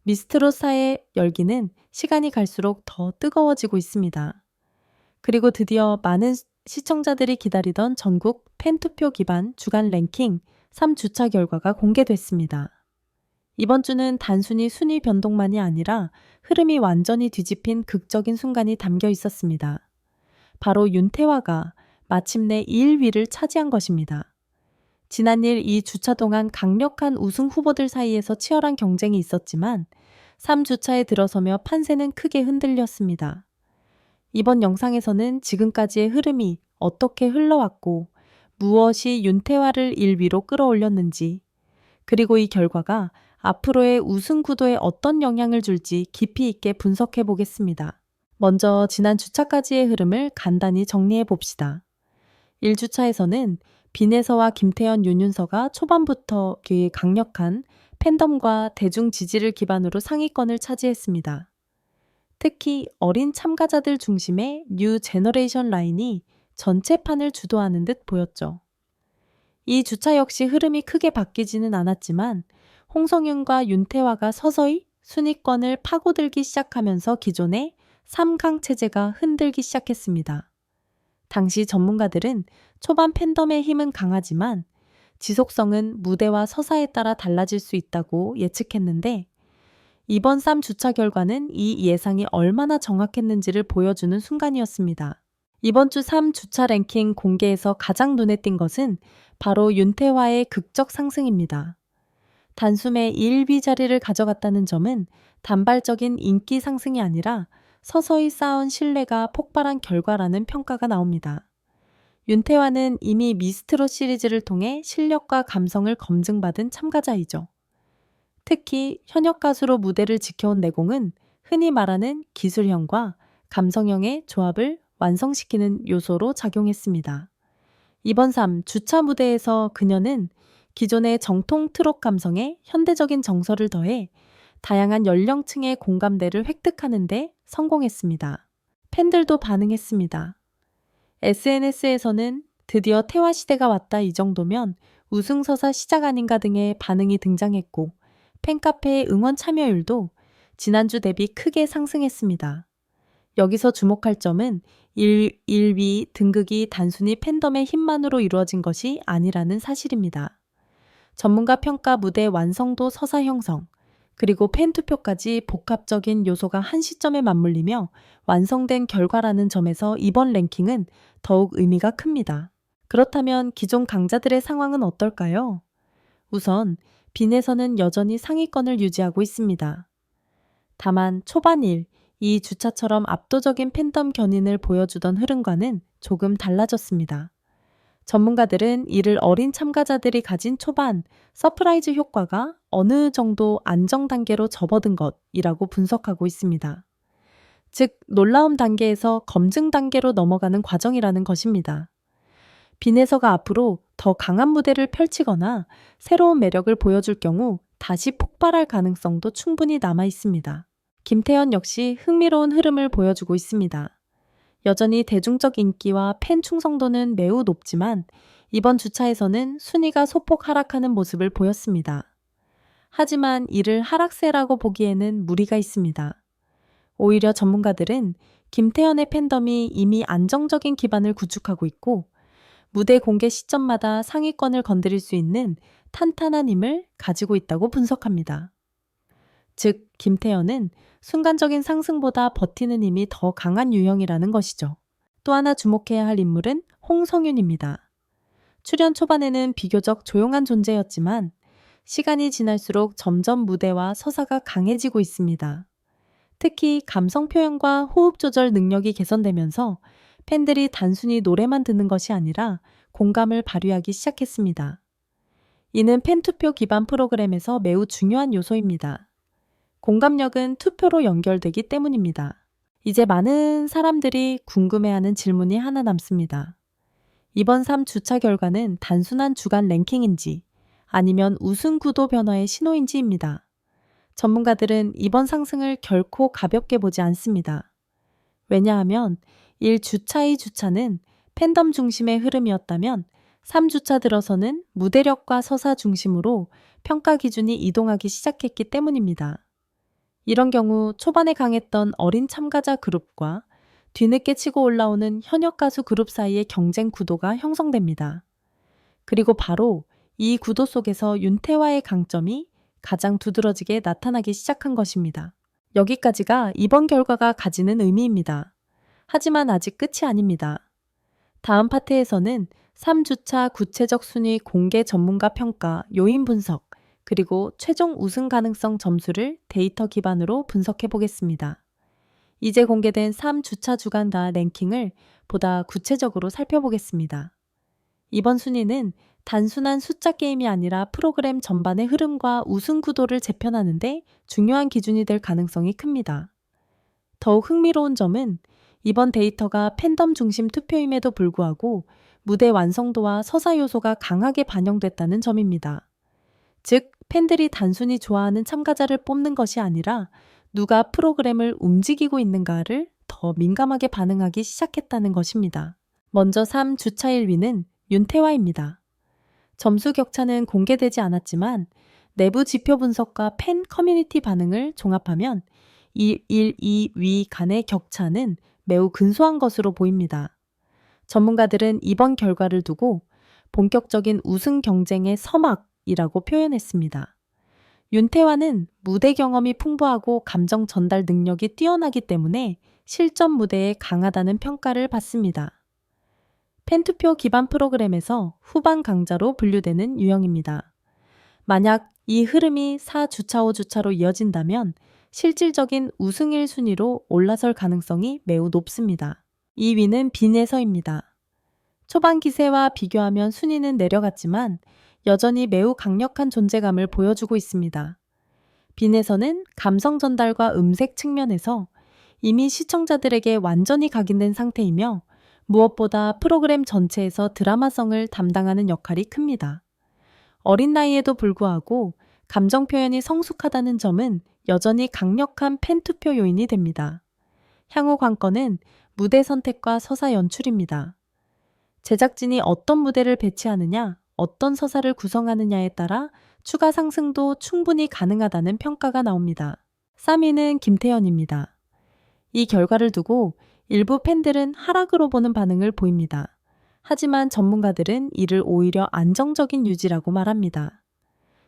미스트로사의 열기는 시간이 갈수록 더 뜨거워지고 있습니다. 그리고 드디어 많은 시청자들이 기다리던 전국 팬투표 기반 주간 랭킹 3주차 결과가 공개됐습니다. 이번 주는 단순히 순위 변동만이 아니라 흐름이 완전히 뒤집힌 극적인 순간이 담겨 있었습니다. 바로 윤태화가 마침내 1위를 차지한 것입니다. 지난일 이 주차 동안 강력한 우승 후보들 사이에서 치열한 경쟁이 있었지만 3주차에 들어서며 판세는 크게 흔들렸습니다. 이번 영상에서는 지금까지의 흐름이 어떻게 흘러왔고 무엇이 윤태화를 1위로 끌어올렸는지, 그리고 이 결과가 앞으로의 우승 구도에 어떤 영향을 줄지 깊이 있게 분석해 보겠습니다. 먼저 지난 주차까지의 흐름을 간단히 정리해 봅시다. 1주차에서는 빈에서와 김태현, 윤윤서가 초반부터 강력한 팬덤과 대중 지지를 기반으로 상위권을 차지했습니다. 특히 어린 참가자들 중심의 뉴 제너레이션 라인이 전체판을 주도하는 듯 보였죠. 이 주차 역시 흐름이 크게 바뀌지는 않았지만 홍성윤과 윤태화가 서서히 순위권을 파고들기 시작하면서 기존의 3강 체제가 흔들기 시작했습니다. 당시 전문가들은 초반 팬덤의 힘은 강하지만 지속성은 무대와 서사에 따라 달라질 수 있다고 예측했는데, 이번 3주차 결과는 이 예상이 얼마나 정확했는지를 보여주는 순간이었습니다. 이번 주 3주차 랭킹 공개에서 가장 눈에 띈 것은 바로 윤태화의 극적 상승입니다. 단숨에 1위 자리를 가져갔다는 점은 단발적인 인기 상승이 아니라 서서히 쌓은 신뢰가 폭발한 결과라는 평가가 나옵니다. 윤태화는 이미 미스트롯 시리즈를 통해 실력과 감성을 검증받은 참가자이죠. 특히 현역 가수로 무대를 지켜온 내공은 흔히 말하는 기술형과 감성형의 조합을 완성시키는 요소로 작용했습니다. 이번 3주차 무대에서 그녀는 기존의 정통 트롯 감성에 현대적인 정서를 더해 다양한 연령층의 공감대를 획득하는 데 성공했습니다. 팬들도 반응했습니다. SNS에서는 드디어 태화 시대가 왔다, 이 정도면 우승서사 시작 아닌가 등의 반응이 등장했고, 팬카페의 응원 참여율도 지난주 대비 크게 상승했습니다. 여기서 주목할 점은 1위 등극이 단순히 팬덤의 힘만으로 이루어진 것이 아니라는 사실입니다. 전문가 평가, 무대 완성도, 서사 형성, 그리고 팬투표까지 복합적인 요소가 한 시점에 맞물리며 완성된 결과라는 점에서 이번 랭킹은 더욱 의미가 큽니다. 그렇다면 기존 강자들의 상황은 어떨까요? 우선 빈에서는 여전히 상위권을 유지하고 있습니다. 다만 초반 2주차처럼 압도적인 팬덤 견인을 보여주던 흐름과는 조금 달라졌습니다. 전문가들은 이를 어린 참가자들이 가진 초반 서프라이즈 효과가 어느 정도 안정 단계로 접어든 것이라고 분석하고 있습니다. 즉, 놀라움 단계에서 검증 단계로 넘어가는 과정이라는 것입니다. 빈에서가 앞으로 더 강한 무대를 펼치거나 새로운 매력을 보여줄 경우 다시 폭발할 가능성도 충분히 남아 있습니다. 김태현 역시 흥미로운 흐름을 보여주고 있습니다. 여전히 대중적 인기와 팬 충성도는 매우 높지만 이번 주차에서는 순위가 소폭 하락하는 모습을 보였습니다. 하지만 이를 하락세라고 보기에는 무리가 있습니다. 오히려 전문가들은 김태현의 팬덤이 이미 안정적인 기반을 구축하고 있고 무대 공개 시점마다 상위권을 건드릴 수 있는 탄탄한 힘을 가지고 있다고 분석합니다. 즉, 김태현은 순간적인 상승보다 버티는 힘이 더 강한 유형이라는 것이죠. 또 하나 주목해야 할 인물은 홍성윤입니다. 출연 초반에는 비교적 조용한 존재였지만 시간이 지날수록 점점 무대와 서사가 강해지고 있습니다. 특히 감성 표현과 호흡 조절 능력이 개선되면서 팬들이 단순히 노래만 듣는 것이 아니라 공감을 발휘하기 시작했습니다. 이는 팬투표 기반 프로그램에서 매우 중요한 요소입니다. 공감력은 투표로 연결되기 때문입니다. 이제 많은 사람들이 궁금해하는 질문이 하나 남습니다. 이번 3주차 결과는 단순한 주간 랭킹인지 아니면 우승 구도 변화의 신호인지입니다. 전문가들은 이번 상승을 결코 가볍게 보지 않습니다. 왜냐하면 1주차, 2주차는 팬덤 중심의 흐름이었다면 3주차 들어서는 무대력과 서사 중심으로 평가 기준이 이동하기 시작했기 때문입니다. 이런 경우 초반에 강했던 어린 참가자 그룹과 뒤늦게 치고 올라오는 현역 가수 그룹 사이의 경쟁 구도가 형성됩니다. 그리고 바로 이 구도 속에서 윤태화의 강점이 가장 두드러지게 나타나기 시작한 것입니다. 여기까지가 이번 결과가 가지는 의미입니다. 하지만 아직 끝이 아닙니다. 다음 파트에서는 3주차 구체적 순위 공개 전문가 평가, 요인 분석, 그리고 최종 우승 가능성 점수를 데이터 기반으로 분석해 보겠습니다. 이제 공개된 3주차 주간다 랭킹을 보다 구체적으로 살펴보겠습니다. 이번 순위는 단순한 숫자 게임이 아니라 프로그램 전반의 흐름과 우승 구도를 재편하는 데 중요한 기준이 될 가능성이 큽니다. 더욱 흥미로운 점은 이번 데이터가 팬덤 중심 투표임에도 불구하고 무대 완성도와 서사 요소가 강하게 반영됐다는 점입니다. 즉, 팬들이 단순히 좋아하는 참가자를 뽑는 것이 아니라 누가 프로그램을 움직이고 있는가를 더 민감하게 반응하기 시작했다는 것입니다. 먼저 3주차 1위는 윤태화입니다. 점수 격차는 공개되지 않았지만 내부 지표 분석과 팬 커뮤니티 반응을 종합하면 1, 2위 간의 격차는 매우 근소한 것으로 보입니다. 전문가들은 이번 결과를 두고 본격적인 우승 경쟁의 서막이라고 표현했습니다. 윤태화는 무대 경험이 풍부하고 감정 전달 능력이 뛰어나기 때문에 실전 무대에 강하다는 평가를 받습니다. 팬투표 기반 프로그램에서 후반 강자로 분류되는 유형입니다. 만약 이 흐름이 4주차 5주차로 이어진다면 실질적인 우승 1순위로 올라설 가능성이 매우 높습니다. 2위는 빈에서입니다. 초반 기세와 비교하면 순위는 내려갔지만 여전히 매우 강력한 존재감을 보여주고 있습니다. 빈에서는 감성 전달과 음색 측면에서 이미 시청자들에게 완전히 각인된 상태이며 무엇보다 프로그램 전체에서 드라마성을 담당하는 역할이 큽니다. 어린 나이에도 불구하고 감정 표현이 성숙하다는 점은 여전히 강력한 팬 투표 요인이 됩니다. 향후 관건은 무대 선택과 서사 연출입니다. 제작진이 어떤 무대를 배치하느냐, 어떤 서사를 구성하느냐에 따라 추가 상승도 충분히 가능하다는 평가가 나옵니다. 3위는 김태현입니다. 이 결과를 두고 일부 팬들은 하락으로 보는 반응을 보입니다. 하지만 전문가들은 이를 오히려 안정적인 유지라고 말합니다.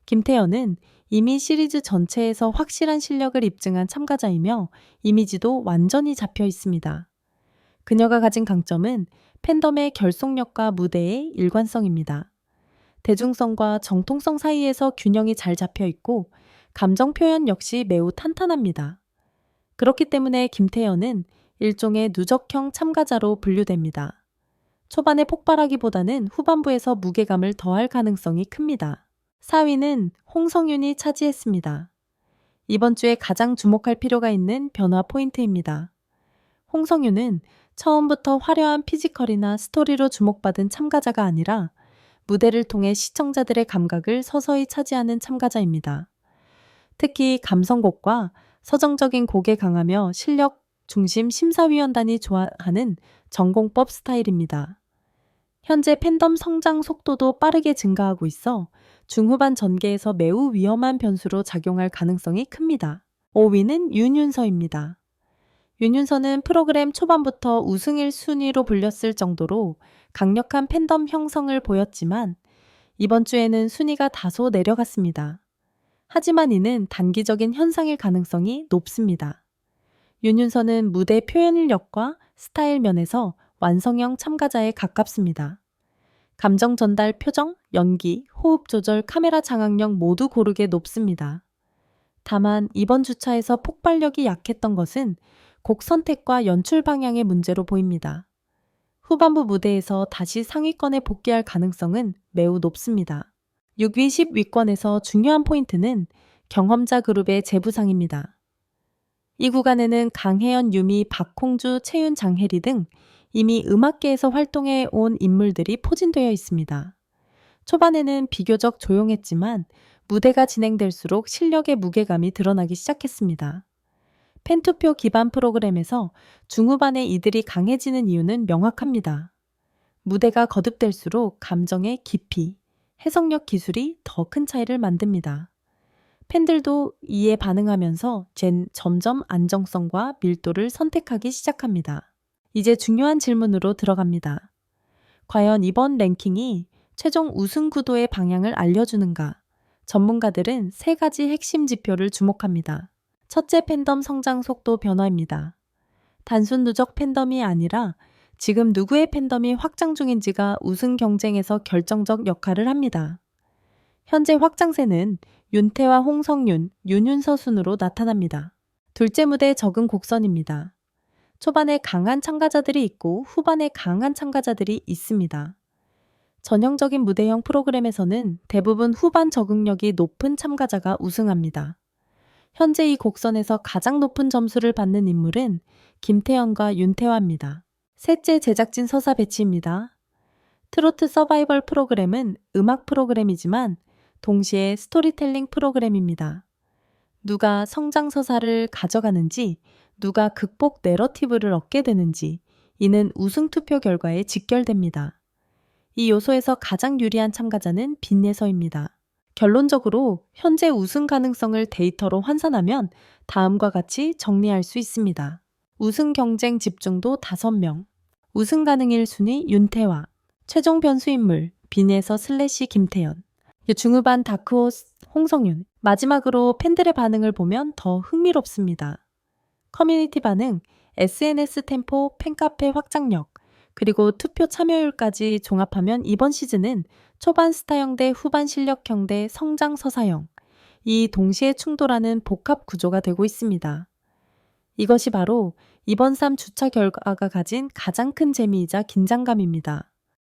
김태현은 이미 시리즈 전체에서 확실한 실력을 입증한 참가자이며 이미지도 완전히 잡혀 있습니다. 그녀가 가진 강점은 팬덤의 결속력과 무대의 일관성입니다. 대중성과 정통성 사이에서 균형이 잘 잡혀 있고 감정 표현 역시 매우 탄탄합니다. 그렇기 때문에 김태현은 일종의 누적형 참가자로 분류됩니다. 초반에 폭발하기보다는 후반부에서 무게감을 더할 가능성이 큽니다. 4위는 홍성윤이 차지했습니다. 이번 주에 가장 주목할 필요가 있는 변화 포인트입니다. 홍성윤은 처음부터 화려한 피지컬이나 스토리로 주목받은 참가자가 아니라 무대를 통해 시청자들의 감각을 서서히 차지하는 참가자입니다. 특히 감성곡과 서정적인 곡에 강하며 실력 중심 심사위원단이 좋아하는 전공법 스타일입니다. 현재 팬덤 성장 속도도 빠르게 증가하고 있어 중후반 전개에서 매우 위험한 변수로 작용할 가능성이 큽니다. 5위는 윤윤서입니다. 윤윤서는 프로그램 초반부터 우승 1순위로 불렸을 정도로 강력한 팬덤 형성을 보였지만 이번 주에는 순위가 다소 내려갔습니다. 하지만 이는 단기적인 현상일 가능성이 높습니다. 윤윤서는 무대 표현력과 스타일 면에서 완성형 참가자에 가깝습니다. 감정 전달 표정, 연기, 호흡 조절, 카메라 장악력 모두 고르게 높습니다. 다만 이번 주차에서 폭발력이 약했던 것은 곡 선택과 연출 방향의 문제로 보입니다. 후반부 무대에서 다시 상위권에 복귀할 가능성은 매우 높습니다. 6위, 10위권에서 중요한 포인트는 경험자 그룹의 재부상입니다. 이 구간에는 강혜연, 유미, 박홍주, 채윤, 장혜리 등 이미 음악계에서 활동해 온 인물들이 포진되어 있습니다. 초반에는 비교적 조용했지만 무대가 진행될수록 실력의 무게감이 드러나기 시작했습니다. 팬투표 기반 프로그램에서 중후반에 이들이 강해지는 이유는 명확합니다. 무대가 거듭될수록 감정의 깊이, 해석력 기술이 더 큰 차이를 만듭니다. 팬들도 이에 반응하면서 점점 안정성과 밀도를 선택하기 시작합니다. 이제 중요한 질문으로 들어갑니다. 과연 이번 랭킹이 최종 우승 구도의 방향을 알려주는가? 전문가들은 3가지 핵심 지표를 주목합니다. 첫째, 팬덤 성장 속도 변화입니다. 단순 누적 팬덤이 아니라 지금 누구의 팬덤이 확장 중인지가 우승 경쟁에서 결정적 역할을 합니다. 현재 확장세는 윤태와 홍성윤, 윤윤서 순으로 나타납니다. 둘째 무대 적응 곡선입니다. 초반에 강한 참가자들이 있고 후반에 강한 참가자들이 있습니다. 전형적인 무대형 프로그램에서는 대부분 후반 적응력이 높은 참가자가 우승합니다. 현재 이 곡선에서 가장 높은 점수를 받는 인물은 김태현과 윤태화입니다. 셋째, 제작진 서사 배치입니다. 트로트 서바이벌 프로그램은 음악 프로그램이지만 동시에 스토리텔링 프로그램입니다. 누가 성장 서사를 가져가는지, 누가 극복 내러티브를 얻게 되는지, 이는 우승 투표 결과에 직결됩니다. 이 요소에서 가장 유리한 참가자는 빈예서입니다. 결론적으로 현재 우승 가능성을 데이터로 환산하면 다음과 같이 정리할 수 있습니다. 우승 경쟁 집중도 5명, 우승 가능일 순위 윤태화, 최종 변수 인물 빈예서 / 김태현, 중후반 다크호스 홍성윤, 마지막으로 팬들의 반응을 보면 더 흥미롭습니다. 커뮤니티 반응, SNS 템포, 팬카페 확장력, 그리고 투표 참여율까지 종합하면 이번 시즌은 초반 스타형 대 후반 실력형 대 성장 서사형, 이 동시에 충돌하는 복합 구조가 되고 있습니다. 이것이 바로 이번 3주차 결과가 가진 가장 큰 재미이자 긴장감입니다.